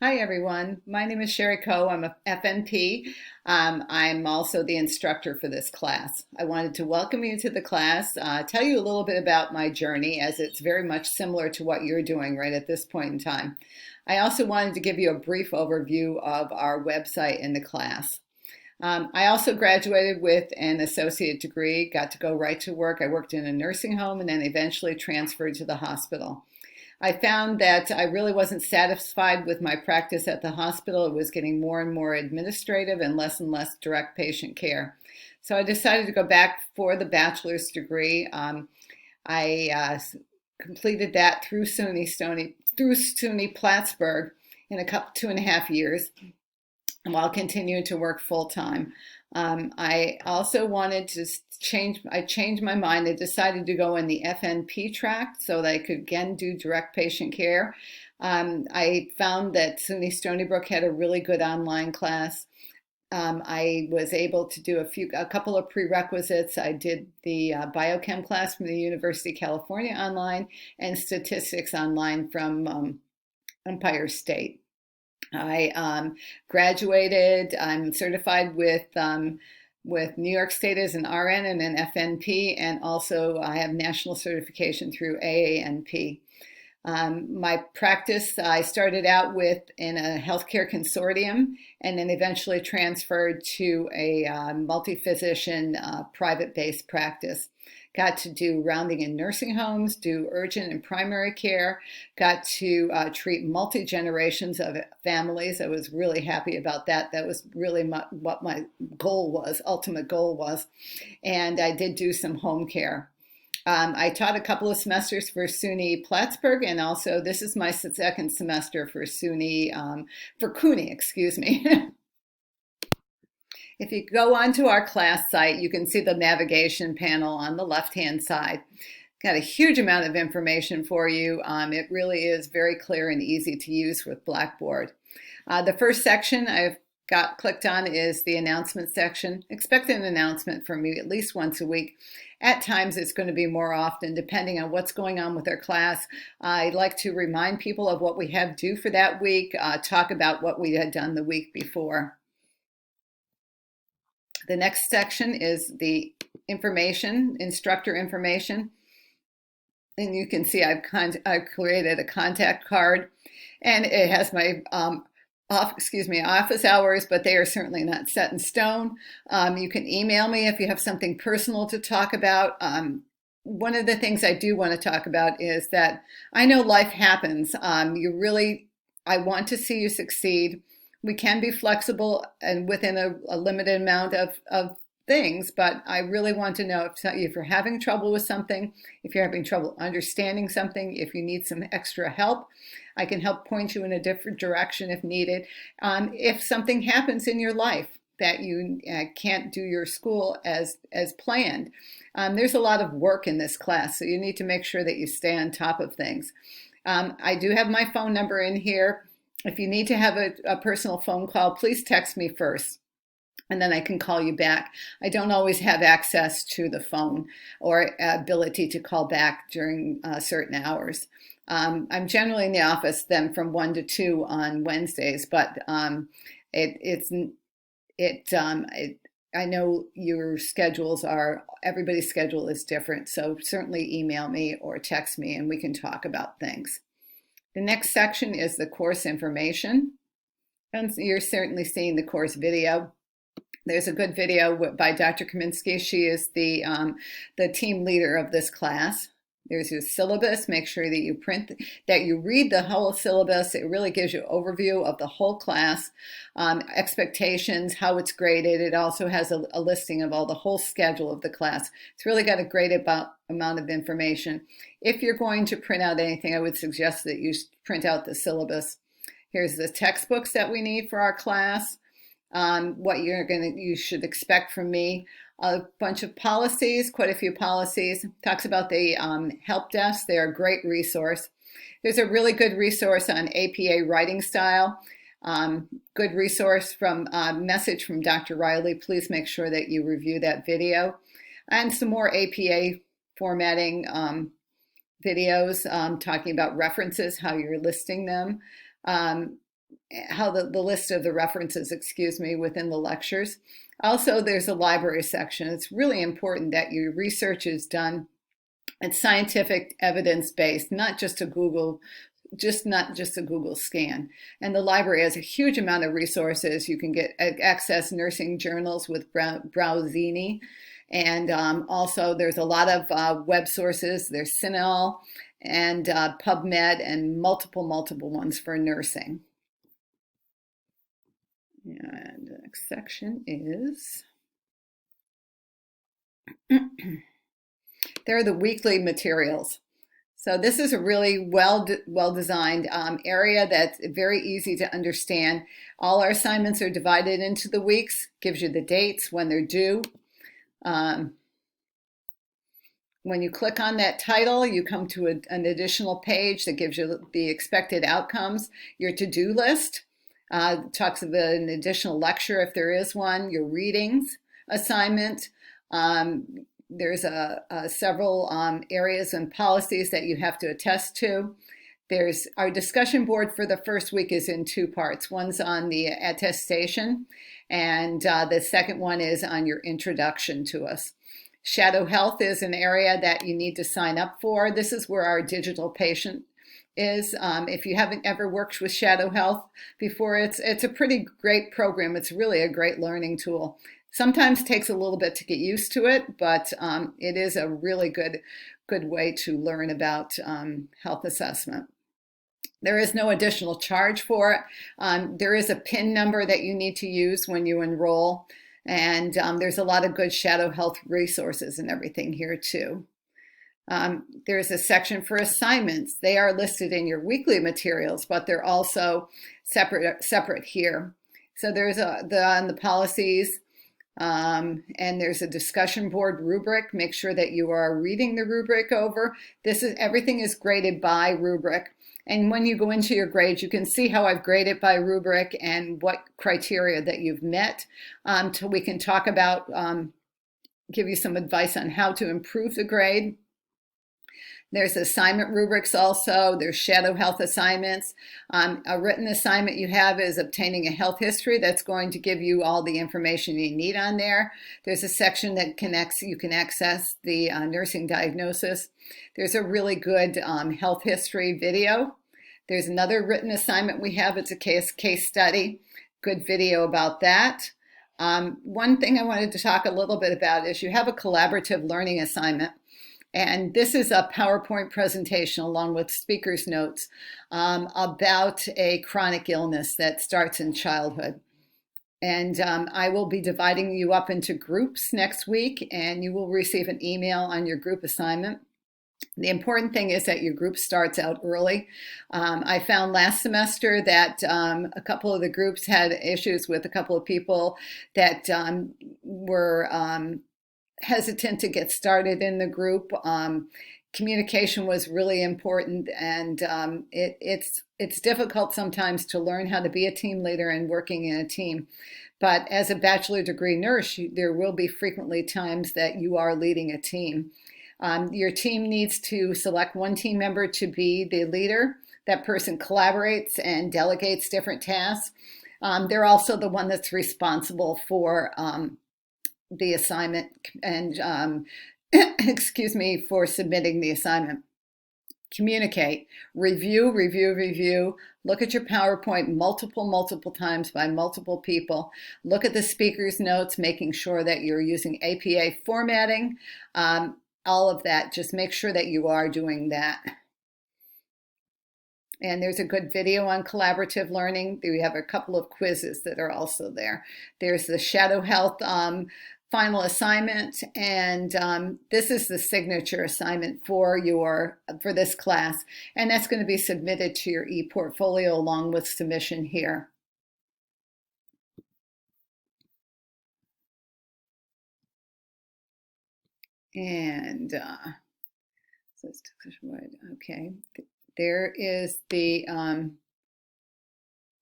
Hi, everyone. My name is Sherry Coe. I'm a FNP. I'm also the instructor for this class. I wanted to welcome you to the class, tell you a little bit about my journey as it's very much similar to what you're doing right at this point in time. I also wanted to give you a brief overview of our website in the class. I also graduated with an associate degree, got to go right to work. I worked in a nursing home and then eventually transferred to the hospital. I found that I really wasn't satisfied with my practice at the hospital. It was getting more and more administrative and less direct patient care. So I decided to go back for the bachelor's degree. I completed that through SUNY Plattsburgh in a couple 2.5 years, while continuing to work full time. I also wanted to I changed my mind and decided to go in the FNP track so that I could again do direct patient care. I found that SUNY Stony Brook had a really good online class. I was able to do a couple of prerequisites. I did the biochem class from the University of California online and statistics online from Empire State. I graduated. I'm certified with New York State as an RN and an FNP, and also I have national certification through AANP. My practice, I started out with in a healthcare consortium and then eventually transferred to a multi-physician private-based practice. Got to do rounding in nursing homes, do urgent and primary care, got to treat multi-generations of families. I was really happy about that. That was really what my goal was, ultimate goal was. And I did do some home care. I taught a couple of semesters for SUNY Plattsburgh, and also this is my second semester for CUNY, excuse me. If you go onto our class site, you can see the navigation panel on the left-hand side. Got a huge amount of information for you. It really is very clear and easy to use with Blackboard. The first section I've got clicked on is the announcement section. Expect an announcement from me at least once a week. At times it's going to be more often depending on what's going on with our class. I like to remind people of what we have due for that week, talk about what we had done the week before. The next section is the information, instructor information. And you can see I've created a contact card, and it has my office hours, but they are certainly not set in stone. You can email me if you have something personal to talk about. One of the things I do want to talk about is that I know life happens. I want to see you succeed. We can be flexible and within a limited amount of things, but I really want to know if you're having trouble with something, if you're having trouble understanding something, if you need some extra help, I can help point you in a different direction if needed. If something happens in your life that you can't do your school as planned, there's a lot of work in this class, so you need to make sure that you stay on top of things. I do have my phone number in here. If you need to have a personal phone call, please text me first, and then I can call you back. I don't always have access to the phone or ability to call back during certain hours. I'm generally in the office then from 1 to 2 on Wednesdays, but I know your everybody's schedule is different, so certainly email me or text me and we can talk about things. The next section is the course information, and you're certainly seeing the course video. There's a good video by Dr. Kaminsky. She is the team leader of this class. There's your syllabus. Make sure that you read the whole syllabus. It really gives you an overview of the whole class, expectations, how it's graded. It also has a listing of all the whole schedule of the class. It's really got a great amount of information. If you're going to print out anything, I would suggest that you print out the syllabus. Here's the textbooks that we need for our class. What you should expect from me. A bunch of policies, quite a few policies. Talks about the help desk. They're a great resource. There's a really good resource on APA writing style. Good resource from message from Dr. Riley. Please make sure that you review that video. And some more APA formatting videos talking about references, how you're listing them. how the list of the references, excuse me, within the lectures. Also, there's a library section. It's really important that your research is done. It's scientific, evidence-based, not just a Google scan. And the library has a huge amount of resources. You can get access nursing journals with Browsini. And also there's a lot of web sources. There's CINAHL and PubMed and multiple ones for nursing. And the next section is, there are the weekly materials. So this is a really well designed area that's very easy to understand. All our assignments are divided into the weeks, gives you the dates, when they're due. When you click on that title, you come to an additional page that gives you the expected outcomes, your to-do list, talks about an additional lecture if there is one, your readings assignment. There's several areas and policies that you have to attest to. There's our discussion board for the first week is in two parts. One's on the attestation, and the second one is on your introduction to us. Shadow Health is an area that you need to sign up for. This is where our digital patient is. If you haven't ever worked with Shadow Health before, it's a pretty great program. It's really a great learning tool. Sometimes takes a little bit to get used to it, but it is a really good way to learn about health assessment. There is no additional charge for it. There is a PIN number that you need to use when you enroll, and there's a lot of good Shadow Health resources and everything here too. There's a section for assignments. They are listed in your weekly materials, but they're also separate here. So there's on the policies, and there's a discussion board rubric. Make sure that you are reading the rubric over. Everything is graded by rubric. And when you go into your grades, you can see how I've graded by rubric and what criteria that you've met. So we can talk about, give you some advice on how to improve the grade. There's assignment rubrics also. There's Shadow Health assignments. A written assignment you have is obtaining a health history. That's going to give you all the information you need on there. There's a section that you can access the nursing diagnosis. There's a really good health history video. There's another written assignment we have. It's a case study. Good video about that. One thing I wanted to talk a little bit about is you have a collaborative learning assignment. And this is a PowerPoint presentation along with speaker's notes about a chronic illness that starts in childhood. And I will be dividing you up into groups next week, and you will receive an email on your group assignment. The important thing is that your group starts out early. I found last semester that a couple of the groups had issues with a couple of people that were hesitant to get started in the group. Communication was really important, and it's difficult sometimes to learn how to be a team leader and working in a team. But as a bachelor degree nurse, there will be frequently times that you are leading a team. Your team needs to select one team member to be the leader. That person collaborates and delegates different tasks. They're also the one that's responsible for the assignment and excuse me, for submitting the assignment. Communicate, review, look at your PowerPoint multiple times by multiple people. Look at the speaker's notes, making sure that you're using APA formatting, all of that. Just make sure that you are doing that. And there's a good video on collaborative learning. We have a couple of quizzes that are also there. There's the Shadow Health final assignment, and this is the signature assignment for this class, and that's going to be submitted to your e-portfolio along with submission here. And okay, there is the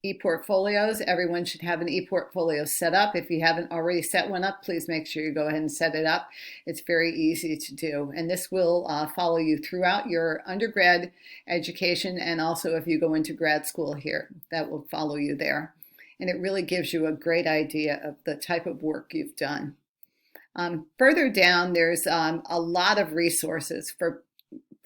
e-portfolios. Everyone should have an e-portfolio set up. If you haven't already set one up, please make sure you go ahead and set it up. It's very easy to do, and this will follow you throughout your undergrad education, and also if you go into grad school here, that will follow you there. And it really gives you a great idea of the type of work you've done. Further down, there's a lot of resources for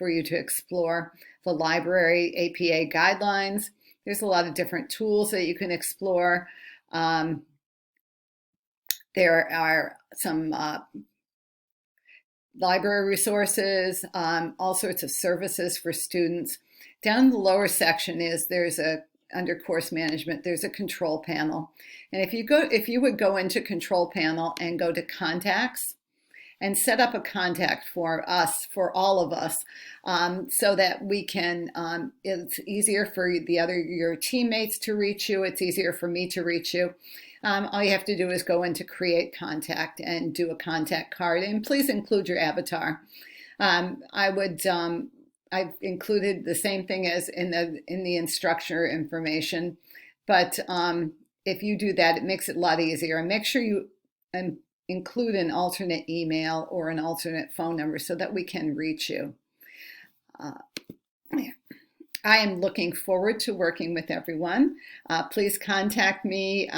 you to explore. The library APA guidelines. There's a lot of different tools that you can explore. There are some library resources, all sorts of services for students. Down in the lower section under course management, there's a control panel. And if you would go into control panel and go to contacts and set up a contact for all of us, so that we can, it's easier for your teammates to reach you. It's easier for me to reach you. All you have to do is go into create contact and do a contact card, and please include your avatar. I've included the same thing as in the instructor information, but if you do that, it makes it a lot easier. And make sure you include an alternate email or an alternate phone number so that we can reach you. I am looking forward to working with everyone. Please contact me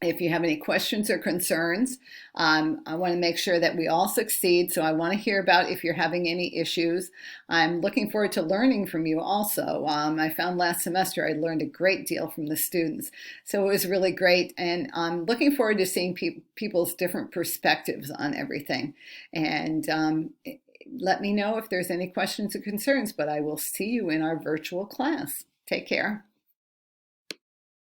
if you have any questions or concerns. I want to make sure that we all succeed, so I want to hear about if you're having any issues. I'm looking forward to learning from you also. I found last semester I learned a great deal from the students, so it was really great, and I'm looking forward to seeing people's different perspectives on everything. And let me know if there's any questions or concerns, but I will see you in our virtual class. Take care.